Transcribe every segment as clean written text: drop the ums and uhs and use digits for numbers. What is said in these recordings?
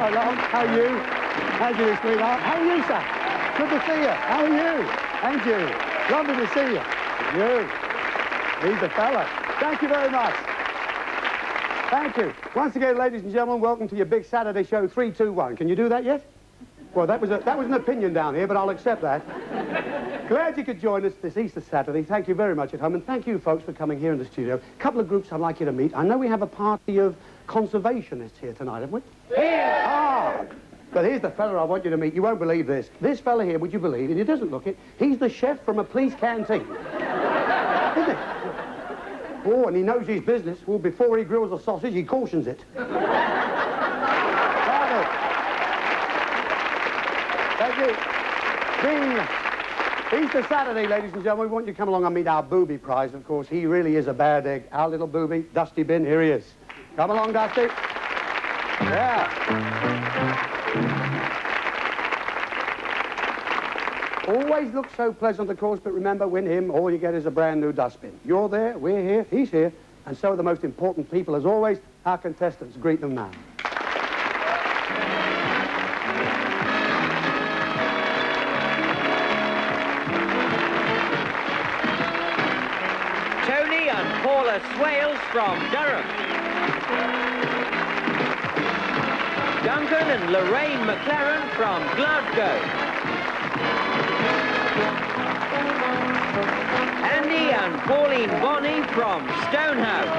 so long. How are you? How's you, sweetheart? How are you, sir? Good to see you. How are you? And you. Lovely to see you. You. He's a fella. Thank you very much. Thank you. Once again, ladies and gentlemen, welcome to your big Saturday show, 3, 2, 1. Can you do that yet? Well, that was an opinion down here, but I'll accept that. Glad you could join us this Easter Saturday. Thank you very much at home, and thank you, folks, for coming here in the studio. A couple of groups I'd like you to meet. I know we have a party of conservationists here tonight, haven't we? Yeah! Ah! But here's the fella I want you to meet. You won't believe this. This fella here, would you believe, and he doesn't look it, he's the chef from a police canteen. Isn't it? Oh, and he knows his business. Well, before he grills a sausage, he cautions it. Thank you. Being Easter Saturday, ladies and gentlemen, we want you to come along and meet our booby prize, of course. He really is a bad egg. Our little booby, Dusty Bin, here he is. Come along, Dusty. Yeah. Always looks so pleasant, of course, but remember, win him, all you get is a brand new dustbin. You're there, we're here, he's here, and so are the most important people, as always, our contestants. Greet them now. Tony and Paula Swales from Durham. Duncan and Lorraine McLaren from Glasgow. Andy and Pauline Bonney from Stonehouse.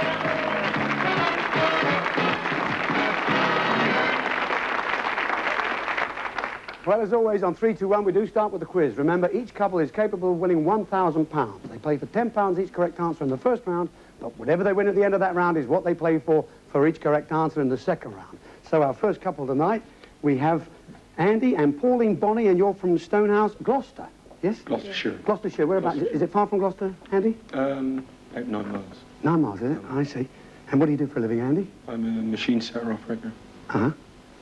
Well, as always, on 3, 2, 1, we do start with the quiz. Remember, each couple is capable of winning £1,000. They play for £10 each correct answer in the first round, but whatever they win at the end of that round is what they play for each correct answer in the second round. So our first couple tonight, we have Andy and Pauline Bonney, and you're from Stonehouse, Gloucester. Yes? Gloucestershire. Gloucestershire. Whereabouts? Is it far from Gloucester, Andy? About 9 miles. 9 miles, is it? I see. And what do you do for a living, Andy? I'm a machine setter operator. Uh-huh.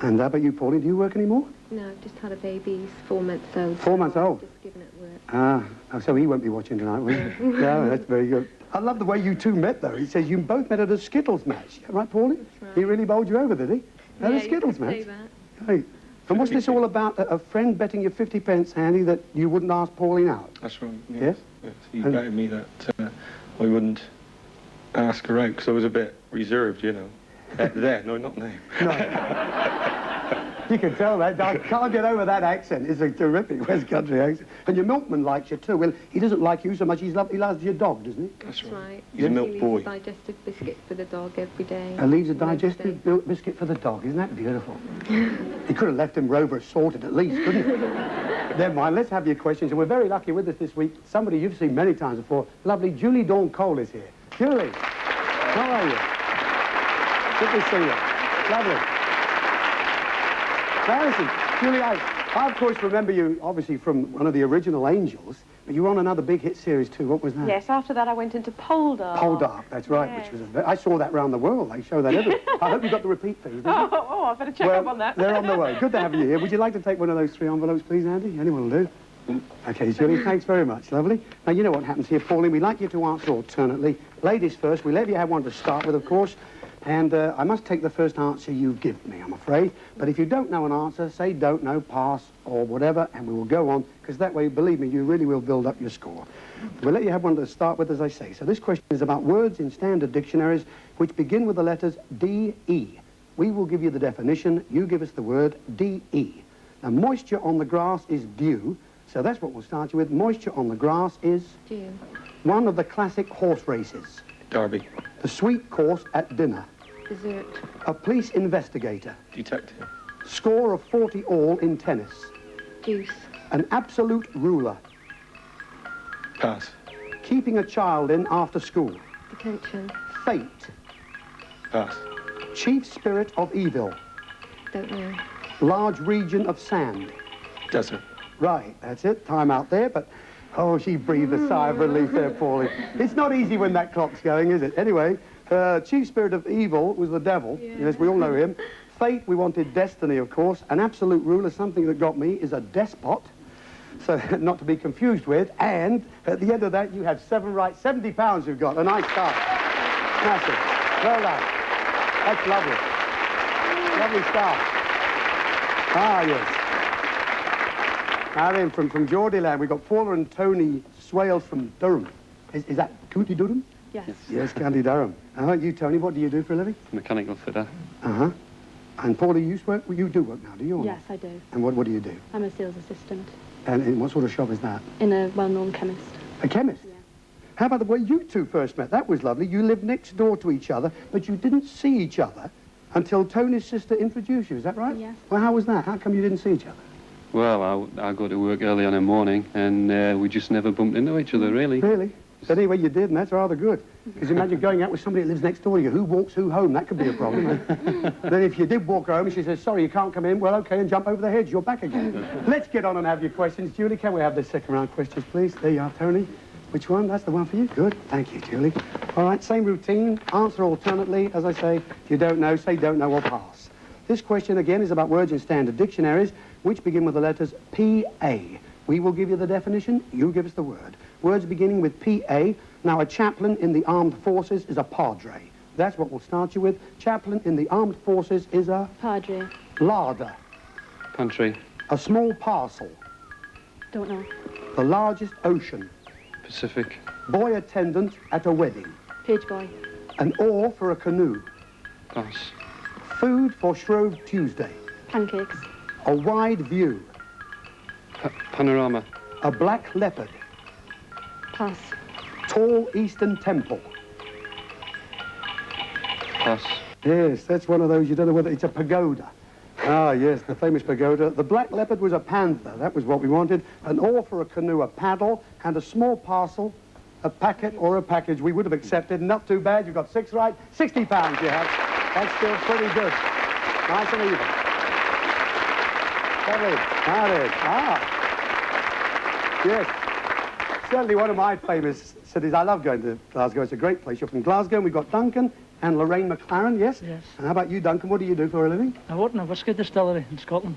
And how about you, Pauline? Do you work anymore? No, I've just had a baby. He's 4 months old. 4 months old? Just giving it work. Ah, so he won't be watching tonight, will he? No, that's very good. I love the way you two met, though. He says you both met at a Skittles match. Right, Pauline? That's right. He really bowled you over, did he? At a Skittles match? Say that. Great. And what's this all about? A friend betting you 50 pence, Andy, that you wouldn't ask Pauline out? That's right. Yes? Yes? Yes. He betted me that I wouldn't ask her out because I was a bit reserved, you know. There, no, not now. No. You can tell that. I can't get over that accent. It's a terrific West Country accent. And your milkman likes you too. Well, he doesn't like you so much. He loves your dog, doesn't he? That's That's right. He's a milk boy. He leaves a digestive biscuit for the dog every day. And leaves a digestive milk biscuit for the dog. Isn't that beautiful? He could have left him Rover sorted at least, couldn't he? Never mind. Let's have your questions. And we're very lucky with us this week. Somebody you've seen many times before. Lovely Julie Dawn Cole is here. Julie, how are you? Good to see you. Lovely. Now, listen, Julie, I of course remember you, obviously, from one of the original Angels, but you were on another big hit series too. What was that? Yes, after that I went into Poldark. Poldark, that's right, Yes. which was I saw that round the world. They show that everywhere. I hope you got the repeat fees, didn't you? Oh, I better check Well, up on that. they're on the way. Good to have you here. Would you like to take one of those 3 envelopes, please, Andy? Anyone will do. Okay, Julie, thanks very much. Lovely. Now, you know what happens here, Pauline. We like you to answer alternately. Ladies first. We let you have one to start with, of course. And I must take the first answer you give me, I'm afraid. But if you don't know an answer, say don't know, pass, or whatever, and we will go on, because that way, believe me, you really will build up your score. We'll let you have one to start with, as I say. So this question is about words in standard dictionaries which begin with the letters D-E. We will give you the definition. You give us the word D-E. Now, moisture on the grass is dew, so that's what we'll start you with. Moisture on the grass is? Dew. One of the classic horse races. Derby. The sweet course at dinner. Dessert. A police investigator. Detective. Score of 40 all in tennis. Deuce. An absolute ruler. Pass. Keeping a child in after school. Detention. Fate. Pass. Chief spirit of evil. Don't know. Large region of sand. Desert. Right, that's it. Time out there, but... Oh, she breathed a sigh of relief there, Paulie. It's not easy when that clock's going, is it? Anyway, chief spirit of evil was the devil. Yeah. Yes, we all know him. Fate, we wanted destiny, of course. An absolute ruler, something that got me, is a despot. So, not to be confused with. And at the end of that, you have 7 right. £70 you've got. A nice start. Massive. Well done. That's lovely. Lovely start. Ah, yes. Now then, from Geordieland, we've got Paula and Tony Swales from Durham. Is that County Durham? Yes. Yes, County Durham. You, Tony, what do you do for a living? Mechanical fitter. Uh-huh. And Paula, you do work now, do you? or Yes, not? I do. And what do you do? I'm a sales assistant And what sort of shop is that? in a well-known chemist. A chemist? Yeah. How about the way you two first met? That was lovely. You lived next door to each other, but you didn't see each other until Tony's sister introduced you. Is that right? Yes. Well, how was that? How come you didn't see each other? Well, I go to work early on in the morning, and we just never bumped into each other, really. Really? But anyway, you did, and that's rather good. Because imagine going out with somebody that lives next door to you. Who walks who home? That could be a problem. Then if you did walk home and she says, sorry, you can't come in, well, OK, and jump over the hedge. You're back again. Let's get on and have your questions. Julie, can we have the second round questions, please? There you are, Tony. Which one? That's the one for you. Good. Thank you, Julie. All right, same routine. Answer alternately. As I say, if you don't know, say don't know or pass. This question, again, is about words in standard dictionaries, which begin with the letters P-A. We will give you the definition. You give us the word. Words beginning with P-A. Now, a chaplain in the armed forces is a padre. That's what we'll start you with. Chaplain in the armed forces is a... Padre. Larder. Pantry. A small parcel. Don't know. The largest ocean. Pacific. Boy attendant at a wedding. Page boy. An oar for a canoe. Pass. Food for Shrove Tuesday. Pancakes. A wide view. Panorama. A black leopard. Pass. Tall Eastern temple. Pass. Yes, that's one of those, you don't know whether it's a pagoda. Ah, yes, the famous pagoda. The black leopard was a panther. That was what we wanted. An oar for a canoe, a paddle, and a small parcel, a packet or a package we would have accepted. Not too bad. You've got 6 right. £60 you have. That's still pretty good. Nice and even. Lovely. That is. Ah. Yes. Certainly one of my famous cities. I love going to Glasgow. It's a great place. You're from Glasgow, and we've got Duncan and Lorraine McLaren, yes? Yes. And how about you, Duncan? What do you do for a living? I work in a whisky distillery in Scotland.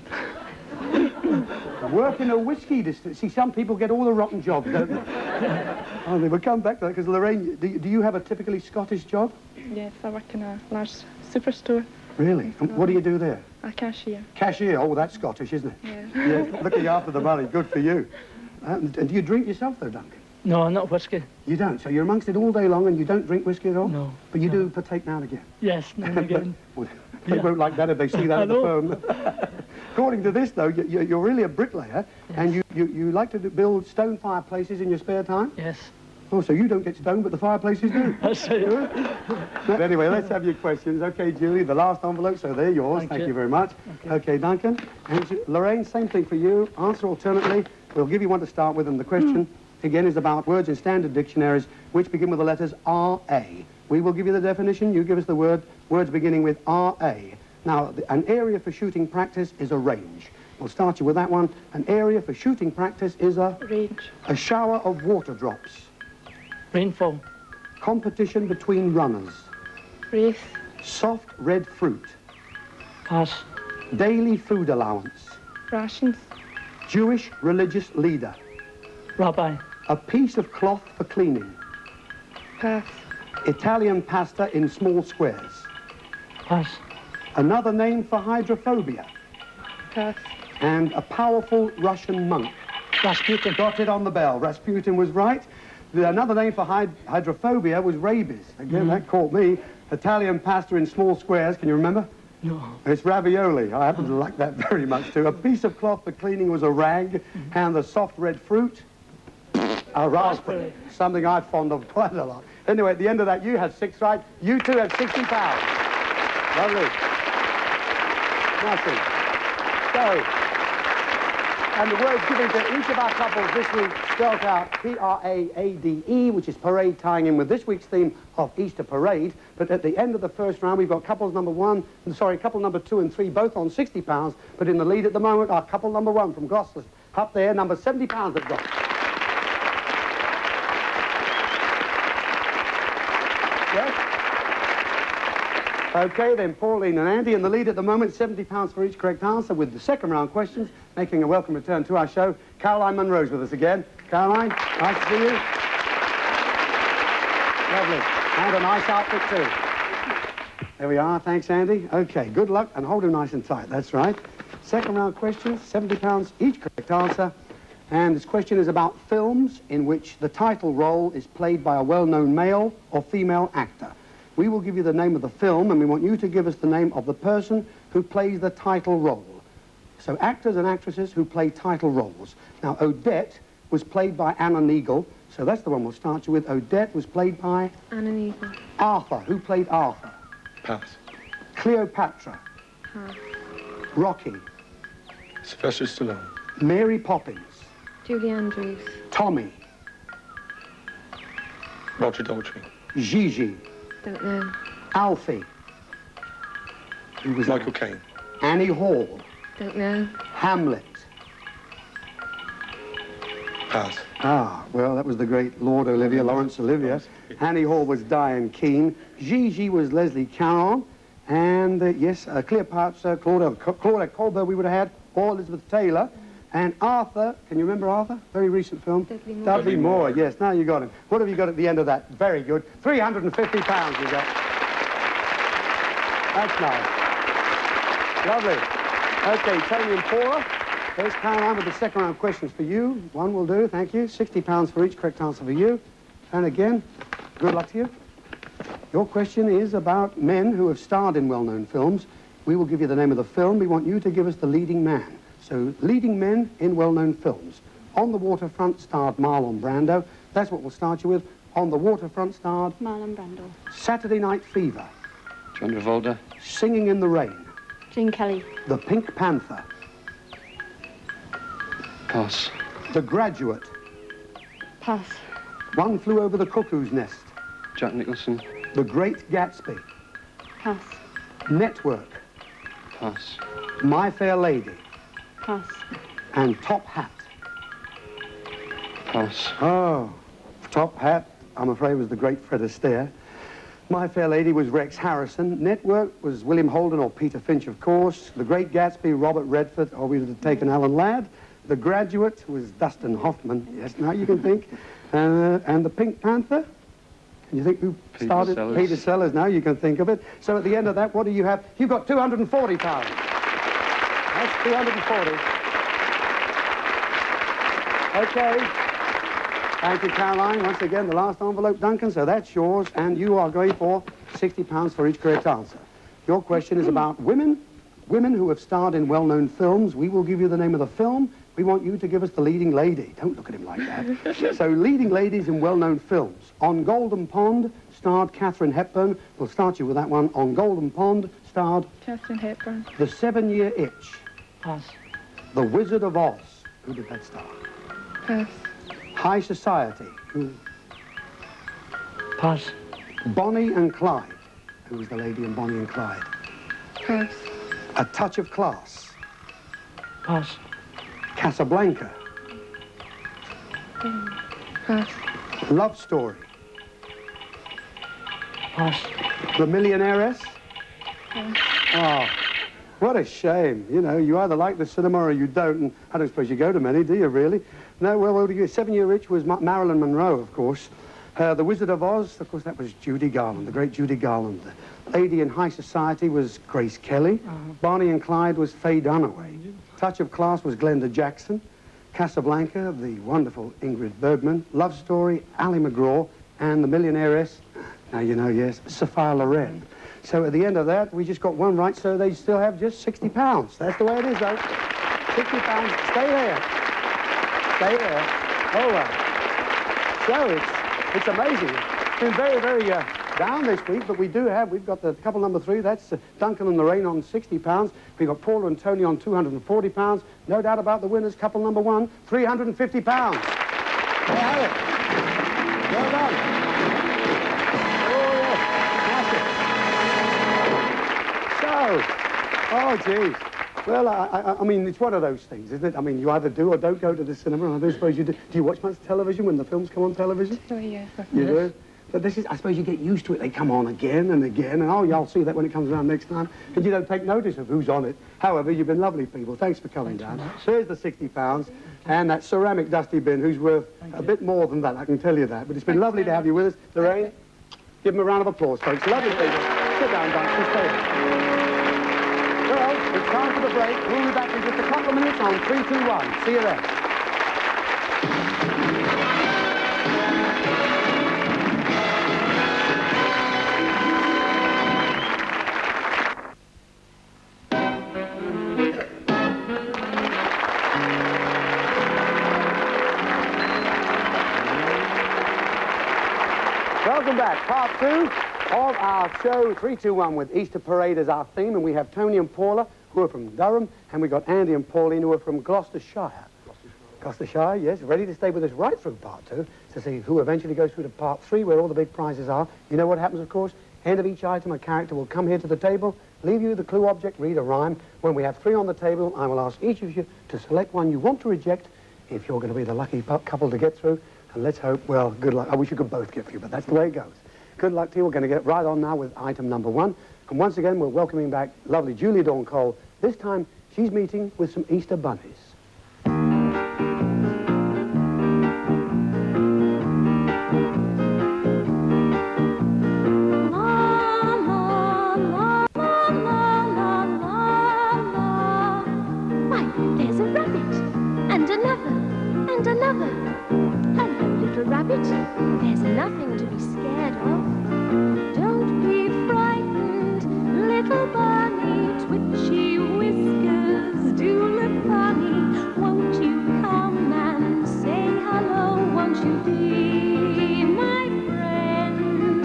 Work in a whisky distillery. See, some people get all the rotten jobs, don't they? Oh, they will come back to that, because Lorraine, do you have a typically Scottish job? Yes, I work in a large superstore. Really? And what do you do there? A cashier. Cashier. Oh, that's Scottish, isn't it? Yeah. Yes, looking after the money. Good for you. And do you drink yourself, though, Duncan? No, not whisky. You don't? So you're amongst it all day long and you don't drink whiskey at all? No. But you no. do partake now and again? Yes, now and again. Well, they Yeah. won't like that if they see that I at the know. firm. According to this, though, you're really a bricklayer, and you like to build stone fireplaces in your spare time? Yes. Oh, so you don't get stone, but the fireplaces do? That's it. But anyway, let's have your questions. OK, Julie, the last envelope, so they're yours. Thank you very much. OK, Duncan. And Lorraine, same thing for you. Answer alternately. We'll give you one to start with, and the question, again, is about words in standard dictionaries, which begin with the letters R-A. We will give you the definition. You give us the words beginning with R-A. Now, an area for shooting practice is a range. We'll start you with that one. An area for shooting practice is a Range. shower of water drops. Rainfall. Competition between runners. Race. Soft red fruit. Pass. Daily food allowance. Rations. Jewish religious leader. Rabbi. A piece of cloth for cleaning. Pass. Italian pasta in small squares. Pass. Another name for hydrophobia. Pass. And a powerful Russian monk. Rasputin. Got it on the bell. Rasputin was right. Another name for hydrophobia was rabies. Again, that caught me. Italian pasta in small squares. Can you remember? No. It's ravioli. I happen to like that very much too. A piece of cloth for cleaning was a rag, and the soft red fruit, a raspberry. Something I'm fond of quite a lot. Anyway, at the end of that, you had 6 right. You two have £60. Lovely. Nothing. So, and the words given to each of our couples this week spelled out P-R-A-A-D-E, which is parade, tying in with this week's theme of Easter Parade. But at the end of the first round, we've got couple number 2 and 3, both on £60. But in the lead at the moment are couple number 1 from Gloucester. Up there, number £70 they've got. Yes? OK, then Pauline and Andy in the lead at the moment, £70 for each correct answer, with the second round questions, making a welcome return to our show. Caroline Munro's with us again. Caroline, nice to see you. Lovely. And a nice outfit too. There we are. Thanks, Andy. Okay, good luck and hold him nice and tight. That's right. Second round questions, £70 each correct answer. And this question is about films in which the title role is played by a well-known male or female actor. We will give you the name of the film, and we want you to give us the name of the person who plays the title role. So actors and actresses who play title roles. Now, Odette was played by Anna Neagle, so that's the one we'll start you with. Odette was played by Anna Neagle. Arthur. Who played Arthur? Pass. Cleopatra. Pass. Rocky. Sylvester Stallone. Mary Poppins. Julie Andrews. Tommy. Roger Daltrey. Gigi. Don't know. Alfie. Who was Michael that? Caine. Annie Hall. Don't know. Hamlet. Pass. Ah, well, that was the great Lord Olivier, Laurence Olivier. Annie Hall was Diane Keane. Gigi was Leslie Caron. And, yes, Cleopatra, Claudia Colbert we would have had, or Elizabeth Taylor. And Arthur, can you remember Arthur? Very recent film. Dudley Moore. Dudley Moore, yes, now you got him. What have you got at the end of that? Very good. £350 you got. That's nice. Lovely. Okay, Tony and Paula. There's Caroline with the second round questions for you. One will do, thank you. £60 for each correct answer for you. And again, good luck to you. Your question is about men who have starred in well-known films. We will give you the name of the film. We want you to give us the leading man. So, leading men in well-known films. On the Waterfront starred Marlon Brando. That's what we'll start you with. On the Waterfront starred Marlon Brando. Saturday Night Fever. John Travolta. Singing in the Rain. Gene Kelly. The Pink Panther. Pass. The Graduate. Pass. One Flew Over the Cuckoo's Nest. Jack Nicholson. The Great Gatsby. Pass. Network. Pass. My Fair Lady. Pass. And Top Hat. Pass. Oh, Top Hat, I'm afraid, was the great Fred Astaire. My Fair Lady was Rex Harrison. Network was William Holden or Peter Finch, of course. The Great Gatsby, Robert Redford, or we would have taken Alan Ladd. The Graduate was Dustin Hoffman. Yes, now you can think. And the Pink Panther? Can you think who Peter started? Sellers. Peter Sellers. Now you can think of it. So at the end of that, what do you have? You've got £240. That's 240. Okay. Thank you, Caroline. Once again, the last envelope, Duncan, so that's yours, and you are going for £60 for each correct answer. Your question is about women who have starred in well-known films. We will give you the name of the film. We want you to give us the leading lady. Don't look at him like that. So, leading ladies in well-known films. On Golden Pond starred Katharine Hepburn. We'll start you with that one. On Golden Pond starred Katharine Hepburn. The 7-Year Itch. Pass. The Wizard of Oz. Who did that star? Pass. High Society. Who? Pass. Bonnie and Clyde. Who was the lady in Bonnie and Clyde? Pass. A Touch of Class. Pass. Casablanca. Pass. Love Story. Pass. The Millionairess. Pass. Oh, what a shame. You know, you either like the cinema or you don't, and I don't suppose you go to many, do you, really? No, well, 7-Year Itch was Marilyn Monroe, of course. The Wizard of Oz, of course, that was Judy Garland, the great Judy Garland. The lady in High Society was Grace Kelly. Bonnie and Clyde was Faye Dunaway. Touch of Class was Glenda Jackson. Casablanca, the wonderful Ingrid Bergman. Love Story, Ally McGraw. And The Millionairess, now you know, yes, Sophia Loren. So at the end of that, we just got one right, so they still have just £60. That's the way it is, though. £60. Stay there. Stay there. Oh, well. So it's amazing. It's been very, very down this week, but we've got the couple number 3, that's Duncan and Lorraine on £60. We've got Paula and Tony on £240. No doubt about the winners, couple number 1, £350. There you have it. Well done. Oh, yes. Massive. So, oh, geez. Well, I mean, it's one of those things, isn't it? I mean, you either do or don't go to the cinema. I don't suppose you do. Do you watch much television when the films come on television? Oh, yeah. You do? But this is, I suppose you get used to it. They come on again and again, and oh, you'll see that when it comes around next time. And you don't take notice of who's on it. However, you've been lovely people. Thanks for coming down. So here's the £60 and that ceramic dusty bin, who's worth a bit more than that, I can tell you that. But it's been lovely to have you with us. Lorraine, give them a round of applause, folks. Lovely people. sit down, Duncan. Stay. Well, it's time for the break. We'll be back in just a couple of minutes on 3, 2, 1. See you then. Welcome back. Part 2 of our show, 3, 2, 1, with Easter Parade as our theme. And we have Tony and Paula, who are from Durham, and we've got Andy and Pauline, who are from Gloucestershire. Gloucestershire, yes, ready to stay with us right through Part 2 to see who eventually goes through to Part 3, where all the big prizes are. You know what happens, of course? End of each item, a character will come here to the table, leave you the clue object, read a rhyme. When we have 3 on the table, I will ask each of you to select one you want to reject if you're going to be the lucky couple to get through. And let's hope, well, good luck. I wish you could both get through, but that's the way it goes. Good luck to you. We're going to get right on now with item number 1. And once again, we're welcoming back lovely Julia Dawn Cole. This time, she's meeting with some Easter bunnies. There's nothing to be scared of. Don't be frightened, little bunny. Twitchy whiskers do look funny. Won't you come and say hello? Won't you be my friend?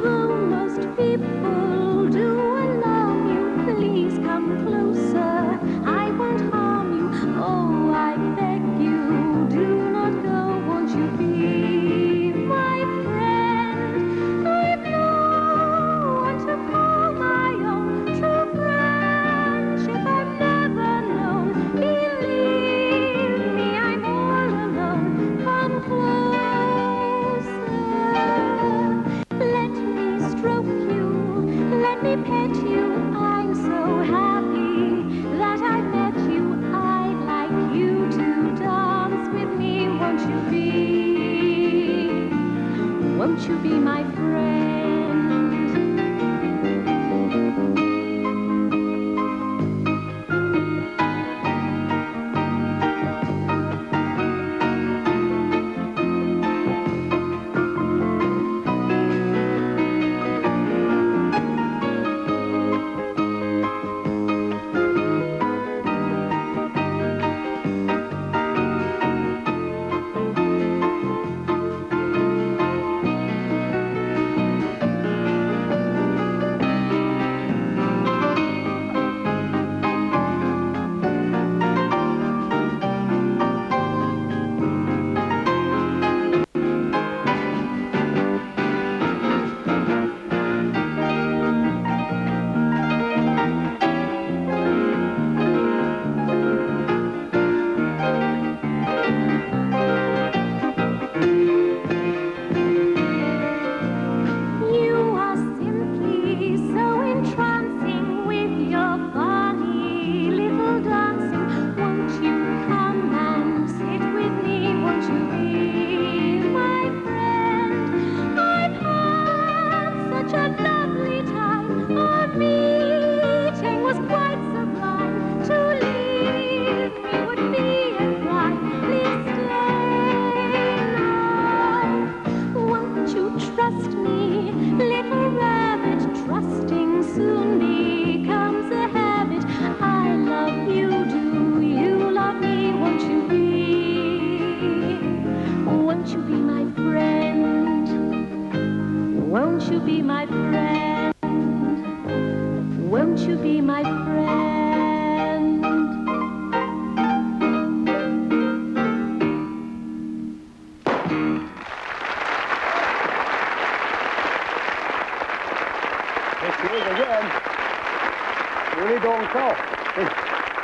Though most people do alarm you, please come closer. I won't harm you. Oh, I beg you, do not go. Won't you be pet you, I'm so happy that I met you. I'd like you to dance with me. Won't you be my friend?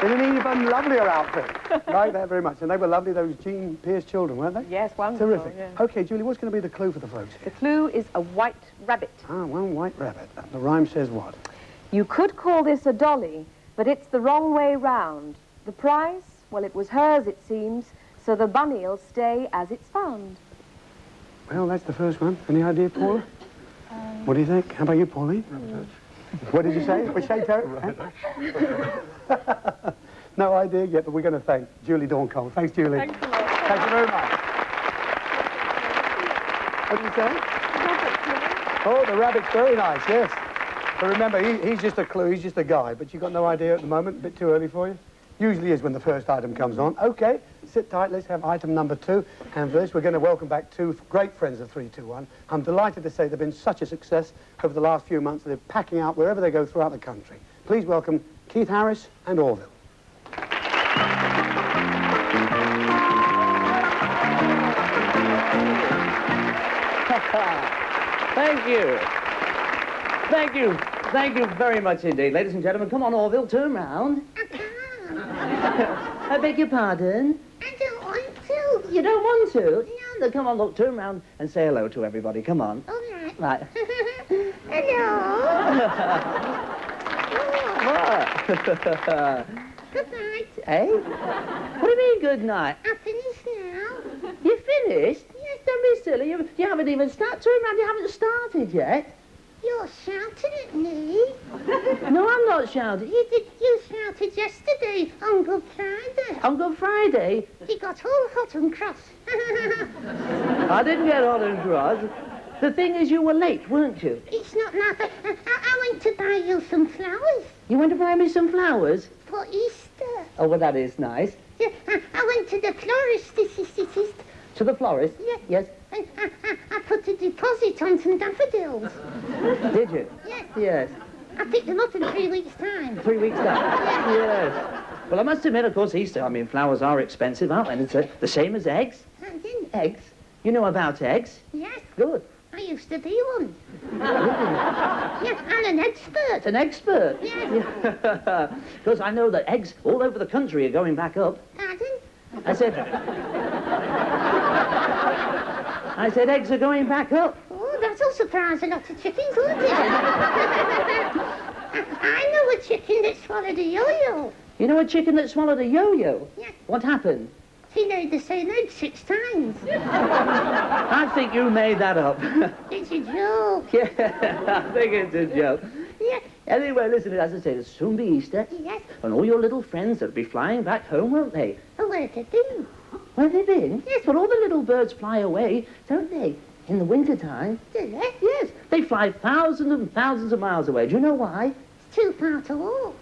In an even lovelier outfit. Like that very much. And they were lovely, those Jean Pierce children, weren't they? Yes, wonderful. Terrific. Yeah. OK, Julie, what's going to be the clue for the folks here? The clue is a white rabbit. Ah, one white rabbit. The rhyme says what? You could call this a dolly, but it's the wrong way round. The prize? Well, it was hers, it seems, so the bunny'll stay as it's found. Well, that's the first one. Any idea, Paula? What do you think? How about you, Pauline? What did you say? What did you say, Terry? No idea yet, but we're going to thank Julie Dorncole. Thanks, Julie. Thanks a lot. Thank you very much. What did you say? Oh, the rabbit's very nice, yes. But remember, he's just a clue, he's just a guide, but you've got no idea at the moment, a bit too early for you? Usually is when the first item comes on. Okay, sit tight, let's have item number 2. And for this, we're going to welcome back 2 great friends of 321. I'm delighted to say they've been such a success over the last few months that they're packing out wherever they go throughout the country. Please welcome Keith Harris and Orville. Thank you. Thank you. Thank you very much indeed. Ladies and gentlemen, come on, Orville, turn round. I beg your pardon? I don't want to. You don't want to? No, come on, look, turn round and say hello to everybody. Come on. All right. Right. Hello. What? Good night. Eh? What do you mean, good night? I'm finished now. You finished? Yes, don't be silly. You haven't even started. Turn round, you haven't started yet. You're shouting at me. No, I'm not shouting. You shouted yesterday on Good Friday. On Good Friday, You got all hot and cross. I didn't get hot and cross. The thing is, you were late, weren't you? It's not nothing. I went to buy you some flowers You went to buy me some flowers? for Easter. Oh, well, that is nice. Yeah, I went to the florist. To the florist? Yeah. Yes. And I put a deposit on some daffodils. Did you? Yes. Yes. I picked them up in 3 weeks' time. 3 weeks time? Yes. Well, I must admit, of course, Easter, I mean, flowers are expensive, aren't they? And it's the same as eggs. Eggs? You know about eggs? Yes, Good. I used to be one. Yes, I'm an expert. An expert? Yes. Because I know that eggs all over the country are going back up. Pardon? I said eggs are going back up. Oh, that'll surprise a lot of chickens, won't it? I know a chicken that swallowed a yo-yo. You know a chicken that swallowed a yo-yo? Yes. What happened? He laid the same egg 6 times. I think you made that up. It's a joke. Yeah, I think it's a joke. Yes, Anyway, listen, as I say, it'll soon be Easter, yes. and all your little friends will be flying back home, won't they? Oh, where'd they been? Where have they been? Yes, well, all the little birds fly away, don't they? In the winter time. Do they? Yes, they fly thousands and thousands of miles away. Do you know why? It's too far to walk.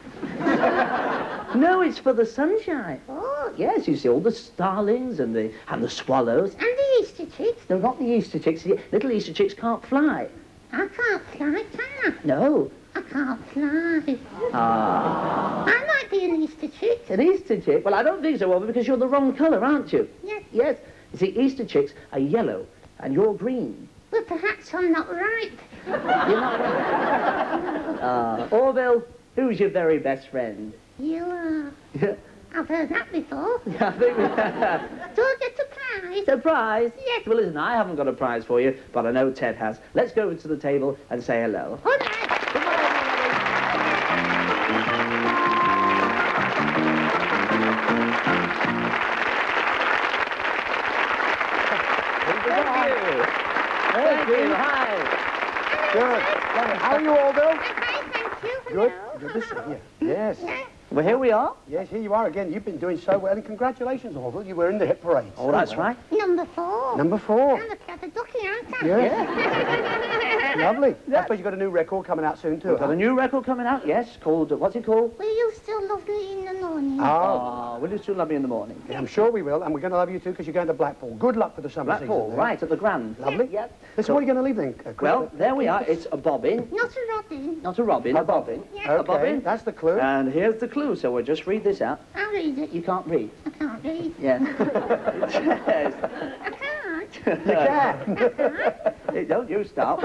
No, it's for the sunshine. Oh, Yes, you see all the starlings and the swallows. and the Easter chicks. No, not the Easter chicks. The little Easter chicks can't fly. I can't fly, can No. I? I can't fly. Ah. I might be an Easter chick. An Easter chick? Well, I don't think so, Oliver, because you're the wrong colour, aren't you? Yes. Yes. You see, Easter chicks are yellow, and you're green. Well, perhaps I'm not right. You're not right. Orville, who's your very best friend? You are. Yeah, I've heard that before. I think Do I get the prize? Surprise! Yes. Well, listen, I haven't got a prize for you, but I know Ted has. Let's go to the table and say hello. All right. Thank you. Hi. Good. How are you all, Bill? Hi, thank you. Good. Hello. Good to see you. Yes. Well, here we are. Yes, here you are again. You've been doing so well, and congratulations, Orville. You were in the hit parade. Oh, that's right. Number 4. Number 4. I'm a clever ducky, aren't I? Yeah. Lovely. I suppose you've got a new record coming out soon, too. We've got a new record coming out, yes, called, what's it called? Will you still love me in the morning? Oh, Will You Still Love Me in the Morning? I'm sure we will, and we're going to love you, too, because you're going to Blackpool. Good luck for the summer Blackpool, season. right, at the Grand. Lovely. Yep. Listen, what are you going to leave then? Well, there we are. It's a bobbin, Not a robin. not a robin, a bobbin. Yeah. A Okay, bobbin. that's the clue. And here's the clue, so we'll just read this out. I'll read it. You can't read. I can't read. Yeah. Yes. I can't. You can. Don't you start.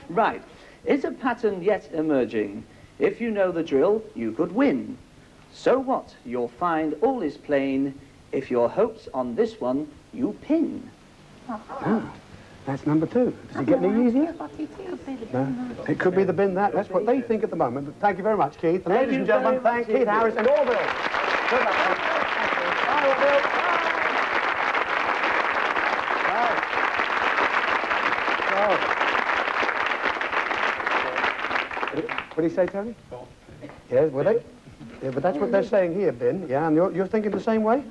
Right. Is a pattern yet emerging? If you know the drill, you could win. So what? You'll find all is plain. If your hopes on this one, you pin. That's number 2. Does it get any easier? No. It could be the bin that. That's what they think at the moment. But thank you very much, Keith. And Thank ladies you and gentlemen, very thank much Keith Harris and Orville. Good luck. Bye, Orville. What do you say, Tony? Yes, were they? Yeah, but that's what they're saying here, Ben. Yeah, and you're thinking the same way?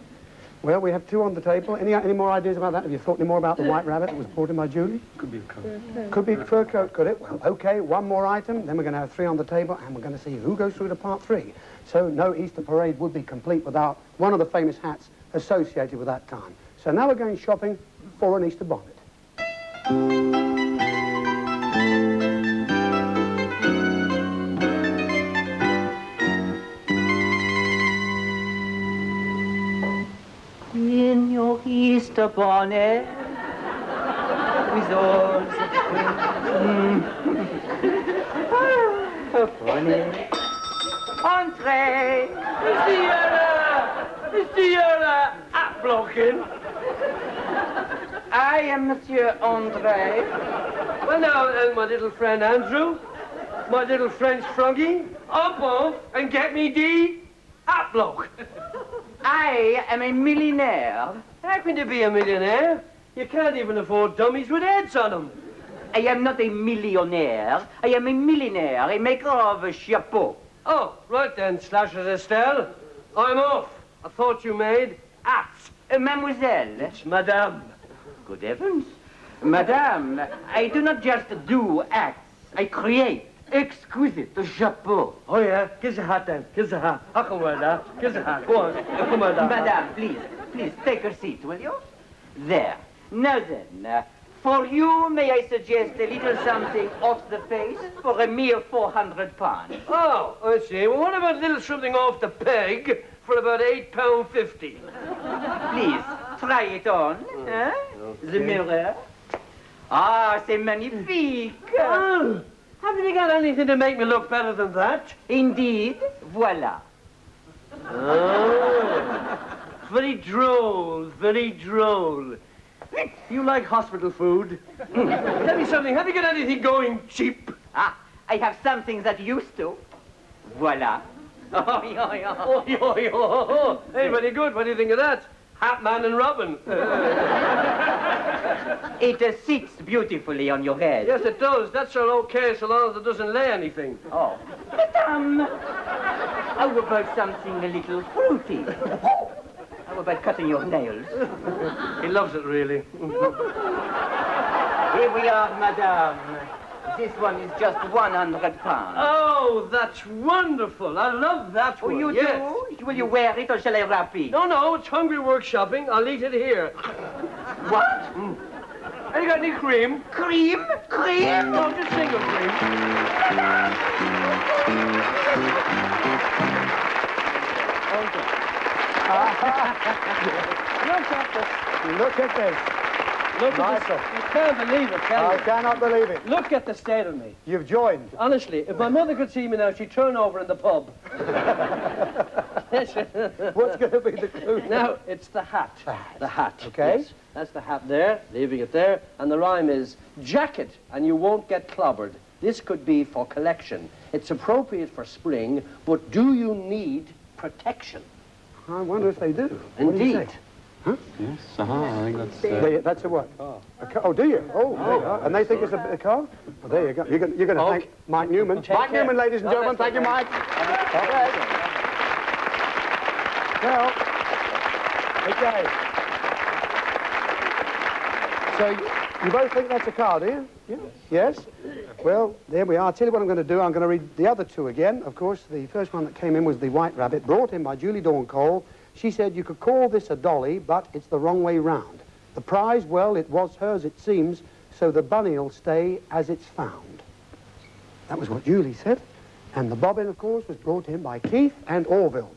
Well, we have two on the table. Any more ideas about that? Have you thought any more about the white rabbit that was brought in by Julie? Could be a coat. Could be a fur coat, could it? Well, okay, one more item, then we're going to have three on the table, and we're going to see who goes through to part three. So no Easter parade would be complete without one of the famous hats associated with that time. So now we're going shopping for an Easter bonnet. In your Easter bonnet, with all the bonnet. Entree! Mr. Yola, hat blocking. I am Monsieur Andre. Well, now, my little friend Andrew, my little French froggy, up off and get me the hat block. I am a millionaire. How can you be a millionaire? You can't even afford dummies with heads on them. I am not a millionaire. I am a millionaire, a maker of a chapeau. Oh, right then, Slashers Estelle. I'm off. I thought you made hats. Mademoiselle. It's Madame. Good heavens. Madame, I do not just do acts. I create exquisite chapeau. Oh, yeah? Give the hat then. Give the hat. I can wear that. Give the hat. Go on. Come on, that. Madame, please, take a seat, will you? There. Now then, for you, may I suggest a little something off the face for a mere £400? Oh, I see. Well, what about a little something off the peg for about £8.50? Please, try it on. Huh? The mirror. Ah, c'est magnifique. Oh, haven't you got anything to make me look better than that? Indeed, voilà. Oh, very droll, very droll. You like hospital food? Tell me something, have you got anything going cheap? Ah, I have something that used to. Voilà. Oh, yeah. Oh, yo, yo. Hey, very good. What do you think of that? Hatman and Robin. It sits beautifully on your head. Yes, it does. That's all okay so long as it doesn't lay anything. Oh. Madame, how about something a little fruity? How about cutting your nails? He loves it, really. Here we are, madame. This one is just £100. Oh, that's wonderful. I love that Oh, one. you yes. do? Will you wear it or shall I wrap it? No, it's hungry workshopping. I'll eat it here. What? Have you got any cream? Cream? Cream? No, just single cream. Look at this. Look at Michael. this. You can't believe it, can I you? cannot believe it. Look at the state of me. You've joined. Honestly, if my mother could see me now, she'd turn over in the pub. What's going to be the clue? Now, it's the hat. The hat. Okay. Yes. That's the hat there, leaving it there. And the rhyme is, jacket, and you won't get clobbered. This could be for collection. It's appropriate for spring, but do you need protection? I wonder if they do. What do you Indeed. say? Yes, I think that's... That's a what? A car. Oh, do you? Oh, there you are. And they think it's a car? Well, there you go. You're going to thank Mike Newman. Mike care. Newman, ladies and Oh, gentlemen. that's Thank you, okay. Mike. Okay. Well, okay. So you both think that's a car, do you? Yeah. Yes? Well, there we are. I'll tell you what I'm going to do. I'm going to read the other two again. Of course, the first one that came in was the White Rabbit, brought in by Julie Dorncole. She said, you could call this a dolly, but it's the wrong way round. The prize, well, it was hers, it seems, so the bunny'll stay as it's found. That was what Julie said. And the bobbin, of course, was brought in by Keith and Orville.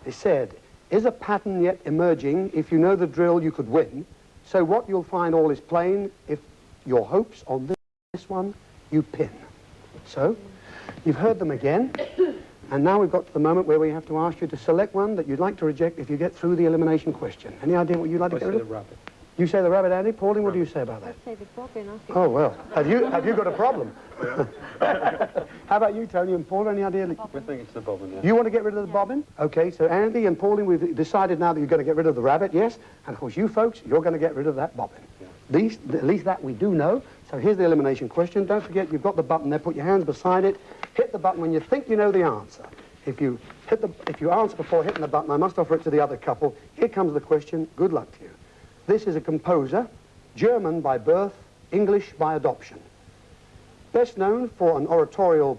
They said, is a pattern yet emerging? If you know the drill, you could win. So what you'll find all is plain. If your hopes on this one, you pin. So, you've heard them again. And now we've got to the moment where we have to ask you to select one that you'd like to reject if you get through the elimination question. Any idea what you'd like to get rid of? the rabbit. You say the rabbit, Andy. Pauline, what do you say about that? I'd say the bobbin. I think. Oh, well. Have you got a problem? How about you, Tony and Paul? Any idea? We think it's the bobbin, yeah. You want to get rid of the bobbin? Okay, so Andy and Pauline, we've decided now that you're going to get rid of the rabbit, yes? And of course, you folks, you're going to get rid of that bobbin. Yeah. At least that we do know. So here's the elimination question. Don't forget, you've got the button there. Put your hands beside it. Hit the button when you think you know the answer. If you answer before hitting the button, I must offer it to the other couple. Here comes the question. Good luck to you. This is a composer, German by birth, English by adoption. Best known for an oratorio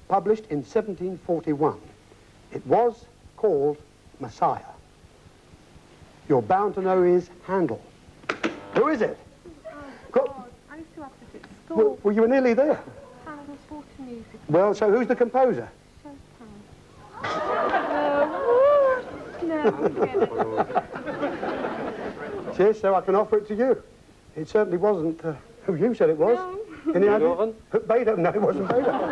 published in 1741. It was called Messiah. You're bound to know is Handel. Who is it? God, I used to have this at school. Well, you were nearly there. Handel's water music. Well, so who's the composer? No, forget it. Yes, so I can offer it to you. It certainly wasn't who you said it was. No. Any idea? Beethoven? Beethoven? No, it wasn't Beethoven.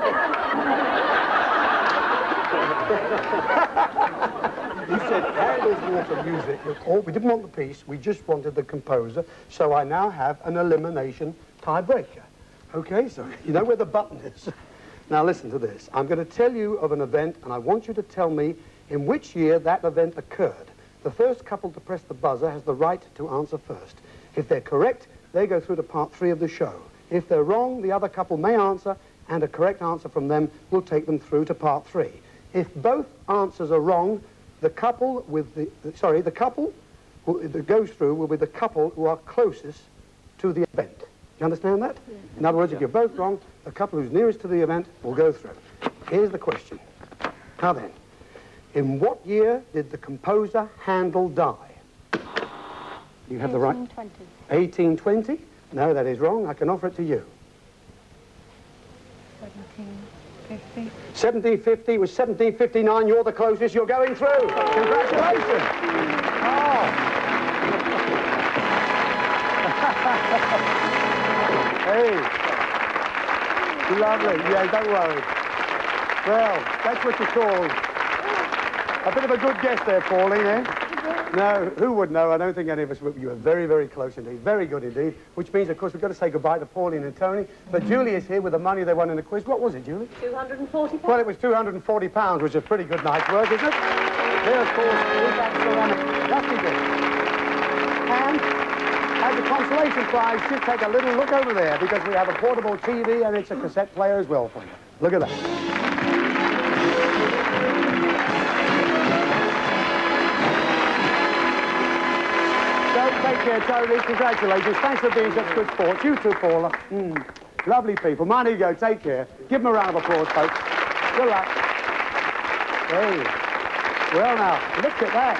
You said Handel's water music. We didn't want the piece, we just wanted the composer, so I now have an elimination tiebreaker. Okay, so you know where the button is. Now listen to this. I'm going to tell you of an event, and I want you to tell me in which year that event occurred. The first couple to press the buzzer has the right to answer first. If they're correct, they go through to part 3 of the show. If they're wrong, the other couple may answer, and a correct answer from them will take them through to part 3. If both answers are wrong, the couple that goes through will be the couple who are closest to the event. You understand that? Yeah. In other words, if you're both wrong, the couple who's nearest to the event will go through. Here's the question. Now then, in what year did the composer Handel die? You have the right. 1820. 1820? No, that is wrong. I can offer it to you. 1750. 1750 was 1759. You're the closest. You're going through. Congratulations. Oh. Hey. Lovely. Yeah, don't worry. Well, that's what you call a bit of a good guess there, Pauline, eh? No, who would know? I don't think any of us would. You were very, very close indeed. Very good indeed. Which means, of course, we've got to say goodbye to Pauline and Tony. But Julie is here with the money they won in the quiz. What was it, Julie? £240. Well, it was £240, which is a pretty good night's work, isn't it? There, of course, is that ceramic lucky dish. And as a consolation prize, just take a little look over there, because we have a portable TV and it's a cassette player as well for you. Look at that. Take care, Tony. Congratulations. Thanks for being such good sports. You too, Paula. Lovely people. Mind you go. Take care. Give them a round of applause, folks. Good luck. Hey. Well, now, look at that.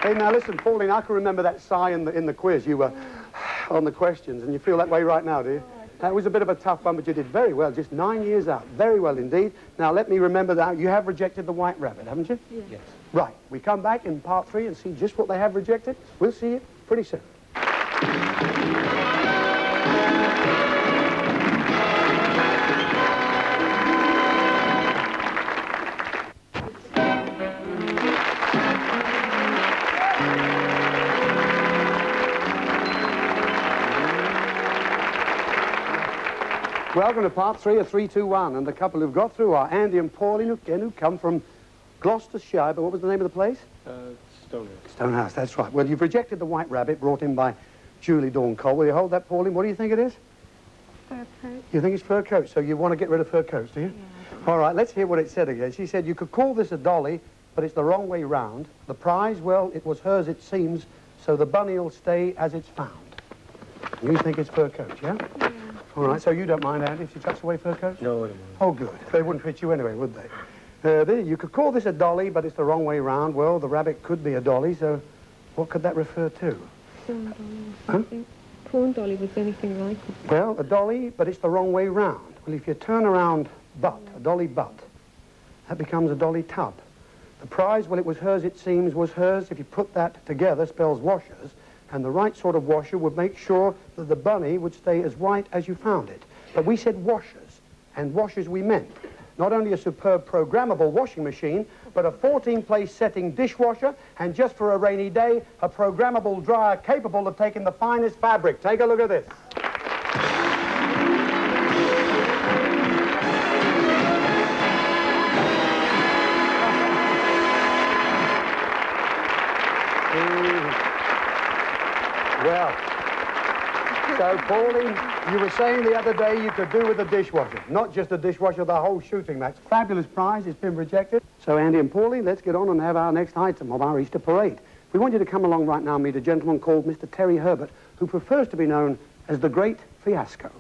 Hey, now, listen, Pauline, I can remember that sigh in the quiz. You were on the questions, and you feel that way right now, do you? That was a bit of a tough one, but you did very well. Just 9 years out. Very well indeed. Now, let me remember that. You have rejected the white rabbit, haven't you? Yes. Right. We come back in part 3 and see just what they have rejected. We'll see you pretty soon. Welcome to part 3 of 3, 2, 1. And the couple who've got through are Andy and Pauline, again, who come from Gloucestershire, but what was the name of the place? Stonehouse. Stonehouse, that's right. Well, you've rejected the white rabbit brought in by Julie Dawn Cole. Will you hold that, Pauline? What do you think it is? Fur coat. You think it's fur coat, so you want to get rid of fur coats, do you? Yeah, all right, let's hear what it said again. She said, you could call this a dolly, but it's the wrong way round. The prize, well, it was hers, it seems, so the bunny will stay as it's found. You think it's fur coats, yeah? Yeah. All right, so you don't mind, Andy, if she chucks away fur coats? No, I don't mind. Oh, good. They wouldn't fit you anyway, would they? You could call this a dolly, but it's the wrong way round. Well, the rabbit could be a dolly, so what could that refer to? Prawn dolly. Huh? Prawn dolly was anything like it. Well, a dolly, but it's the wrong way round. Well, if you turn around butt, a dolly butt, that becomes a dolly tub. The prize, well, it was hers, it seems, was hers. If you put that together, spells washers, and the right sort of washer would make sure that the bunny would stay as white as you found it. But we said washers, and washers we meant. Not only a superb programmable washing machine, but a 14-place setting dishwasher, and just for a rainy day, a programmable dryer capable of taking the finest fabric. Take a look at this. Well, So, Pauline, you were saying the other day you could do with a dishwasher. Not just a dishwasher, the whole shooting match. Fabulous prize, it's been rejected. So, Andy and Pauline, let's get on and have our next item of our Easter parade. We want you to come along right now and meet a gentleman called Mr. Terry Herbert, who prefers to be known as the Great Fiasco.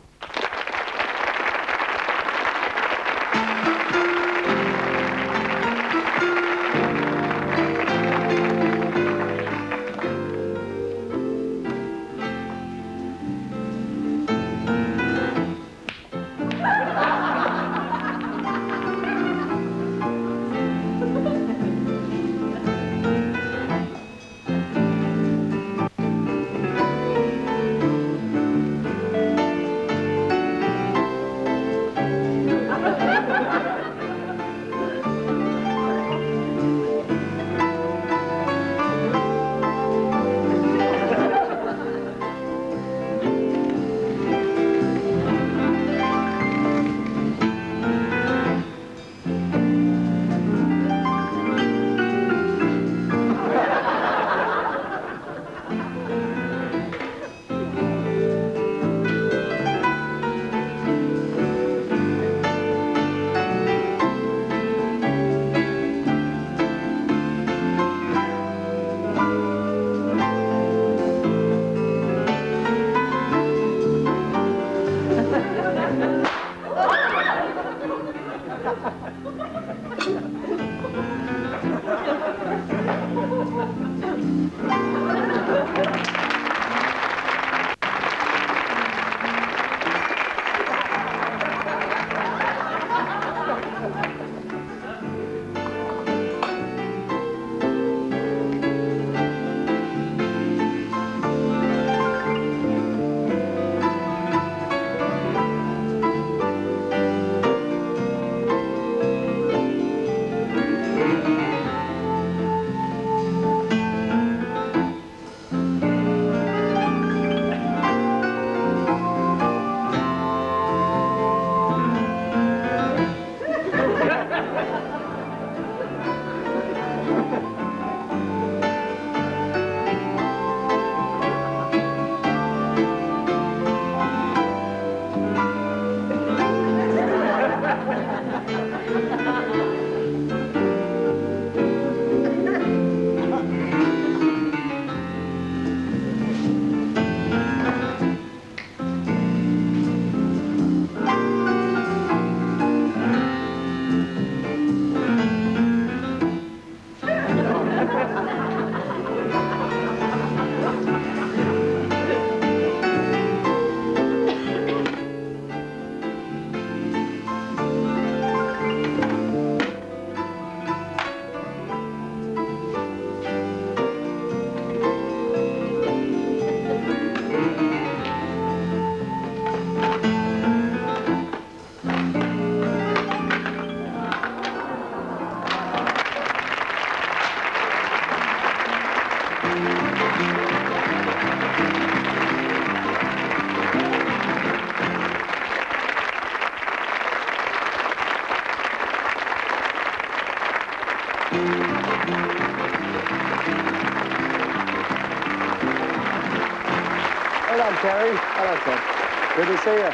Hello, Terry. Hello, Ted. Good to see you.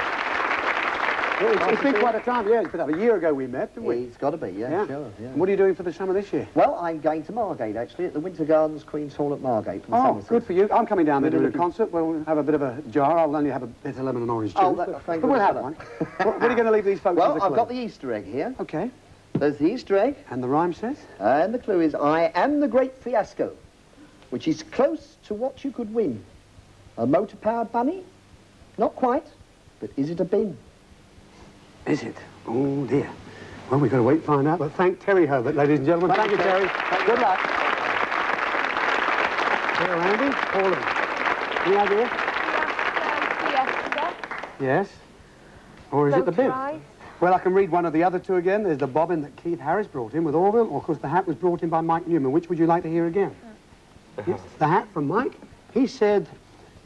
It's been quite a time, yeah. It's been a year ago we met, didn't we? It's got to be, yeah, sure. Yeah. And what are you doing for the summer this year? Well, I'm going to Margate, actually, at the Winter Gardens Queen's Hall at Margate. Oh, good for you. I'm coming down there to do a concert. We'll have a bit of a jar. I'll only have a bit of lemon and orange juice. Oh, but we'll have one. What are you going to leave these folks Well, as a clue? I've got the Easter egg here. OK. There's the Easter egg. And the rhyme says? And the clue is, I am the Great Fiasco, which is close to what you could win. A motor-powered bunny? Not quite, but is it a bin? Is it? Oh, dear. Well, we've got to wait and find out. But thank Terry Herbert, ladies and gentlemen. Thank you, Terry. Good luck. Here, Andy. Pauline. Any idea? Yes. Or is it the bin? Well, I can read one of the other two again. There's the bobbin that Keith Harris brought in with Orville. Or, of course, the hat was brought in by Mike Newman. Which would you like to hear again? Yes, the hat from Mike. He said,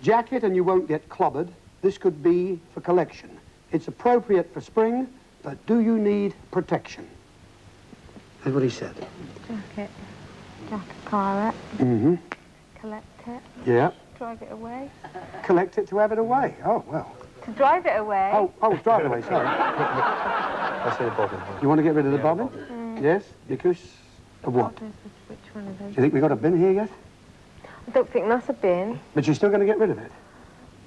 jacket and you won't get clobbered. This could be for collection. It's appropriate for spring, but do you need protection? That's what he said. Jacket. Jacket pirate. Mm-hmm. Collect it. Yeah. Drive it away. Collect it to have it away. Oh, well. To drive it away. Oh, drive it away, sorry. I say the bobbin. You want to get rid of the bobbin? Yes, because of what? Which one of those? Do you think we got a bin here yet? I don't think that's a bin. But you're still going to get rid of it?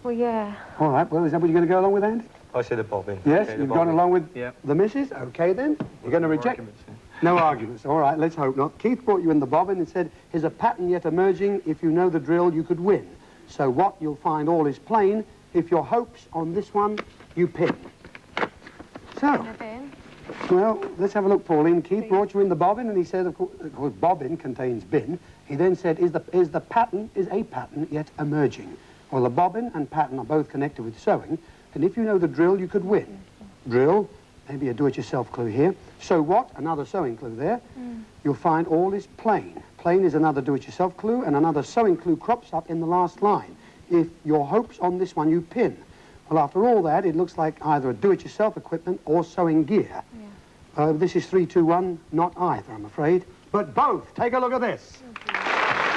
Well, yeah. All right, well, is that what you're going to go along with, Andy? I say the bobbin. Yes, Okay, the you've gone bobbin. along with Yeah. the missus? Okay, then. You're going to reject arguments, yeah. No arguments. All right, let's hope not. Keith brought you in the bobbin and said, here's a pattern yet emerging. If you know the drill, you could win. So what? You'll find all is plain. If your hopes on this one, you pin. So, A bin. well, let's have a look, Pauline. Keith brought you in the bobbin, and he said, of course, bobbin contains bin. He then said, is a pattern yet emerging? Well, the bobbin and pattern are both connected with sewing, and if you know the drill, you could win. Drill, maybe a do-it-yourself clue here. So what? Another sewing clue there. You'll find all is plain. Plain is another do-it-yourself clue, and another sewing clue crops up in the last line. If your hopes on this one, you pin. Well, after all that, it looks like either a do-it-yourself equipment or sewing gear. This is 3, 2, 1, not either, I'm afraid. But both. Take a look at this.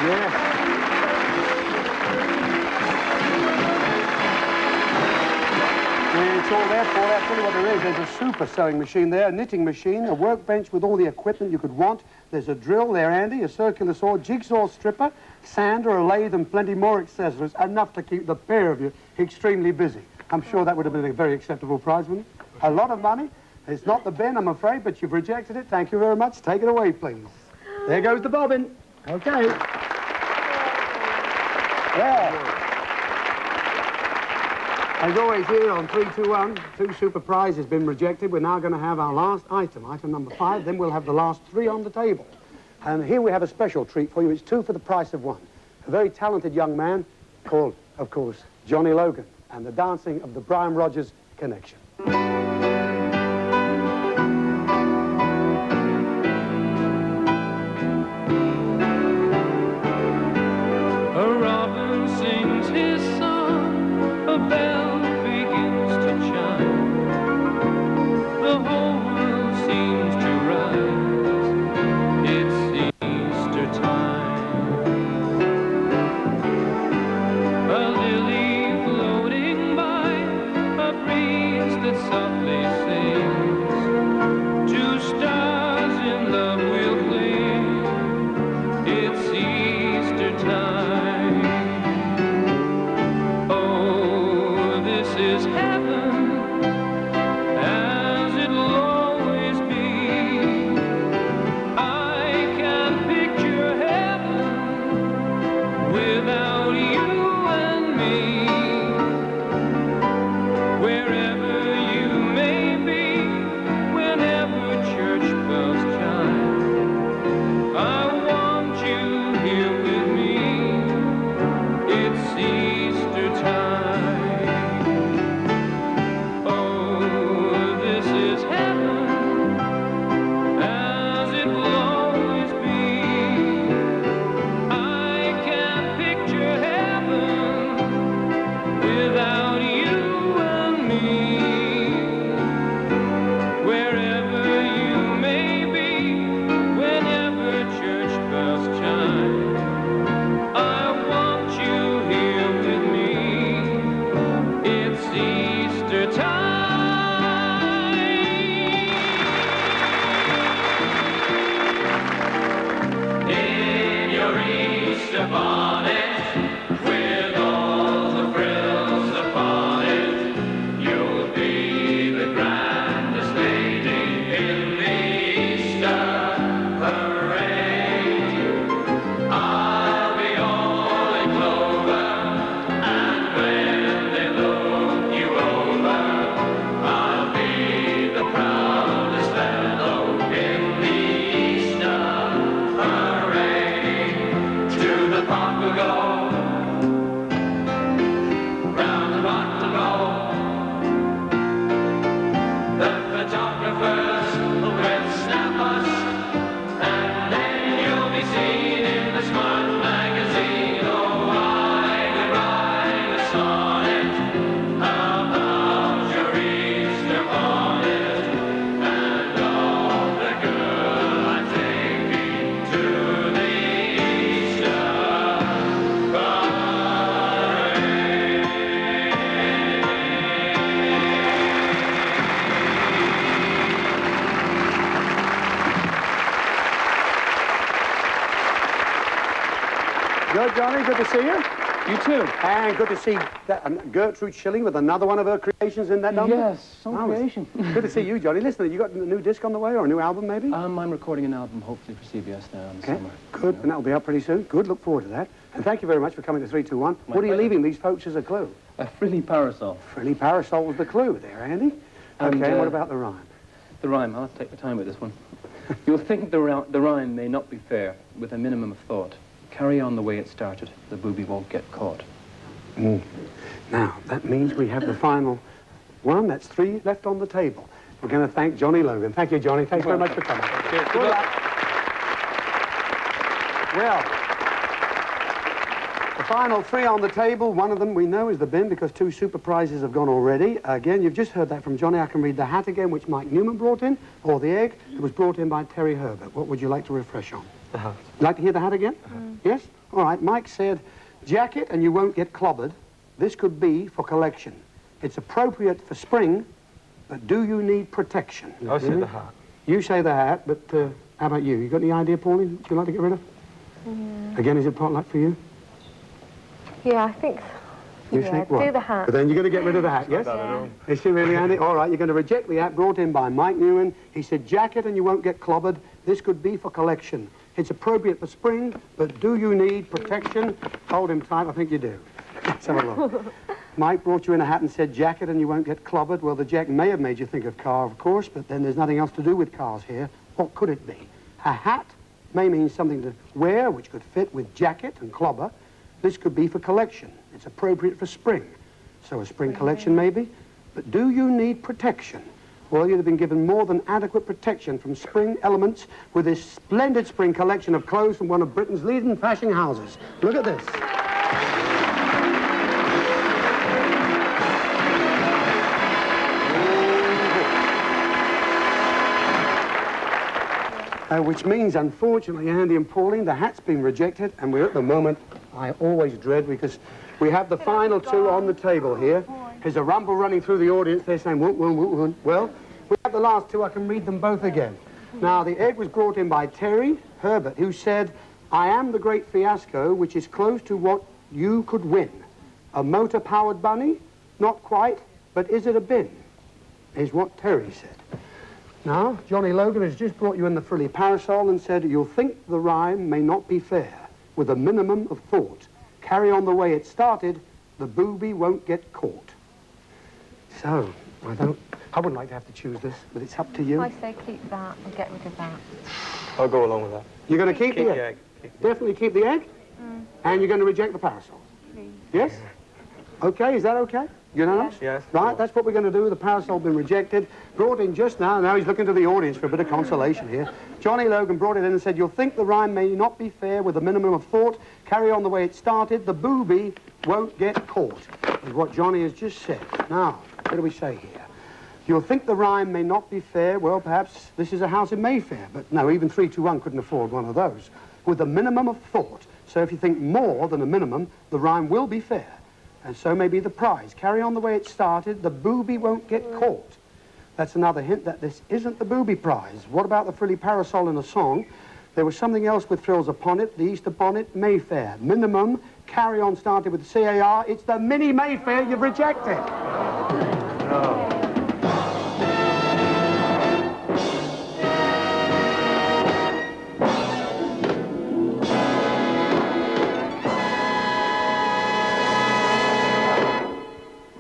Yes. It's all there, Paul. I'll tell you what there is. There's a super sewing machine there, a knitting machine, a workbench with all the equipment you could want. There's a drill there, Andy, a circular saw, jigsaw stripper, sander, a lathe, and plenty more accessories. Enough to keep the pair of you extremely busy. I'm sure that would have been a very acceptable prize, wouldn't it? A lot of money. It's not the bin, I'm afraid, but you've rejected it. Thank you very much. Take it away, please. There goes the bobbin. Okay. Yeah. As always here on 3, 2, 1, 2 super prizes has been rejected. We're now going to have our last item, item number 5. Then we'll have the last 3 on the table. And here we have a special treat for you. It's 2 for the price of 1. A very talented young man called, of course, Johnny Logan, and the dancing of the Brian Rogers Connection. A lily floating by, a breeze that softly Good, Johnny. Good to see you. You too. And good to see Gertrude Schilling with another one of her creations in that number. Yes, some creation. Good to see you, Johnny. Listen, you got a new disc on the way or a new album, maybe? I'm recording an album, hopefully for CBS now in the summer. Good, and that'll be out pretty soon. Good, look forward to that. And thank you very much for coming to 321. What are you leaving these folks as a clue? A frilly parasol. Frilly parasol was the clue there, Andy. And, Okay, what about the rhyme? The rhyme, I'll have to take the time with this one. You'll think the rhyme may not be fair, with a minimum of thought. Carry on the way it started, the booby won't get caught. Now, that means we have the final one. That's 3 left on the table. We're going to thank Johnny Logan. Thank you, Johnny. Thanks very much for coming. Cheers. Good luck. Well, the final 3 on the table, one of them we know is the bin because 2 super prizes have gone already. Again, you've just heard that from Johnny. I can read the hat again, which Mike Newman brought in, or the egg. It was brought in by Terry Herbert. What would you like to refresh on? The hat. Like to hear the hat again? Yes? All right. Mike said, jacket and you won't get clobbered. This could be for collection. It's appropriate for spring, but do you need protection? I said the hat. You say the hat, but how about you? You got any idea, Pauline, that you'd like to get rid of? Again, is it potluck for you? Yeah, I think... You yeah, think what? do the hat. But then you're going to get rid of the hat, yes? Is she really, Andy? All right, you're going to reject the hat brought in by Mike Newman. He said, jacket and you won't get clobbered. This could be for collection. It's appropriate for spring, but do you need protection? Hold him tight, I think you do. Let's have a look. Mike brought you in a hat and said jacket and you won't get clobbered. Well, the jack may have made you think of car, of course, but then there's nothing else to do with cars here. What could it be? A hat may mean something to wear, which could fit with jacket and clobber. This could be for collection. It's appropriate for spring. So a spring collection maybe. But do you need protection? Well, you'd have been given more than adequate protection from spring elements with this splendid spring collection of clothes from one of Britain's leading fashion houses. Look at this. Which means, unfortunately, Andy and Pauline, the hat's been rejected, and we're at the moment I always dread because we have the final 2 on the table here. There's a rumble running through the audience. They're saying, woot, woot, woot, woot. Well, we have the last 2. I can read them both again. Now, the egg was brought in by Terry Herbert, who said, I am the great fiasco, which is close to what you could win. A motor-powered bunny? Not quite, but is it a bin? Is what Terry said. Now, Johnny Logan has just brought you in the frilly parasol and said, you'll think the rhyme may not be fair, with a minimum of thought. Carry on the way it started, the booby won't get caught. So, I wouldn't like to have to choose this, but it's up to you. I say keep that and get rid of that. I'll go along with that. You're going to keep the egg? Definitely keep the egg? And you're going to reject the parasol? Please. Yes? Okay, is that okay? Unanimous? Yes. Right, that's what we're going to do. The parasol been rejected. Brought in just now. Now he's looking to the audience for a bit of consolation here. Johnny Logan brought it in and said, you'll think the rhyme may not be fair with a minimum of thought. Carry on the way it started. The booby won't get caught, is what Johnny has just said. Now, what do we say here? You'll think the rhyme may not be fair. Well, perhaps this is a house in Mayfair. But no, even 321 couldn't afford one of those. With a minimum of thought. So if you think more than a minimum, the rhyme will be fair. And so may be the prize. Carry on the way it started. The booby won't get caught. That's another hint that this isn't the booby prize. What about the frilly parasol in the song? There was something else with frills upon it. The Easter bonnet, Mayfair. Minimum, carry on started with C-A-R. It's the mini Mayfair you've rejected. Oh.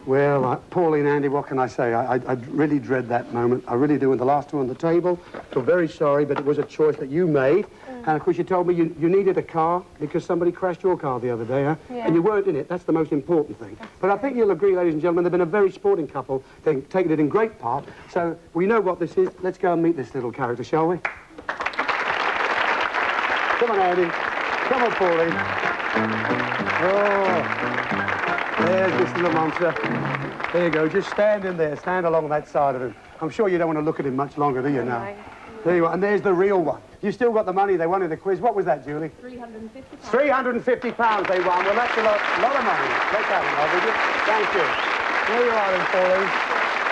Well, Pauline, Andy, what can I say? I really dread that moment. I really do. And the last 2 on the table, feel very sorry, but it was a choice that you made. And, of course, you told me you needed a car because somebody crashed your car the other day, huh? Yeah. And you weren't in it. That's the most important thing. But I think you'll agree, ladies and gentlemen, they've been a very sporting couple. They've taken it in great part. So we know what this is. Let's go and meet this little character, shall we? Come on, Andy. Come on, Pauline. Oh. There's this little monster. There you go. Just stand in there. Stand along that side of him. I'm sure you don't want to look at him much longer, do you now? Right. There you are. And there's the real one. You still got the money they won in the quiz. What was that, Julie? £350. £350 they won. Well, that's a lot of money. Let's have it, will you? Thank you. There you are, then, Pauline.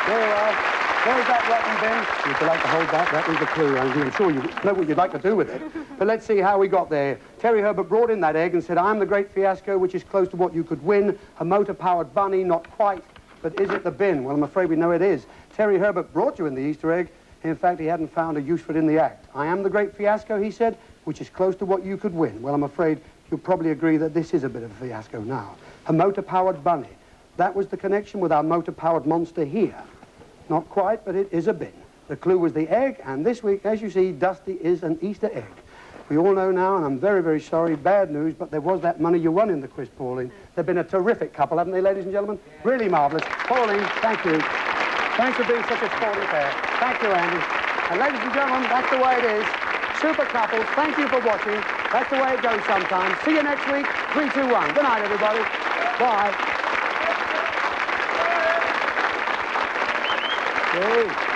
There you are. There's that rotten bin. Would you like to hold that? That is the clue, Angie. I'm sure you know what you'd like to do with it. But let's see how we got there. Terry Herbert brought in that egg and said, I'm the great fiasco, which is close to what you could win. A motor-powered bunny, not quite. But is it the bin? Well, I'm afraid we know it is. Terry Herbert brought you in the Easter egg. In fact, he hadn't found a use for it in the act. I am the great fiasco, he said, which is close to what you could win. Well, I'm afraid you'll probably agree that this is a bit of a fiasco now. A motor-powered bunny. That was the connection with our motor-powered monster here. Not quite, but it is a bin. The clue was the egg, and this week, as you see, Dusty is an Easter egg. We all know now, and I'm very, very sorry, bad news, but there was that money you won in the quiz, Pauline. They've been a terrific couple, haven't they, ladies and gentlemen? Really marvellous. Pauline, thank you. Thanks for being such a sporting pair. Thank you, Andy. And ladies and gentlemen, that's the way it is. Super couples, thank you for watching. That's the way it goes sometimes. See you next week. 3, 2, 1. Good night, everybody. Bye. Hey.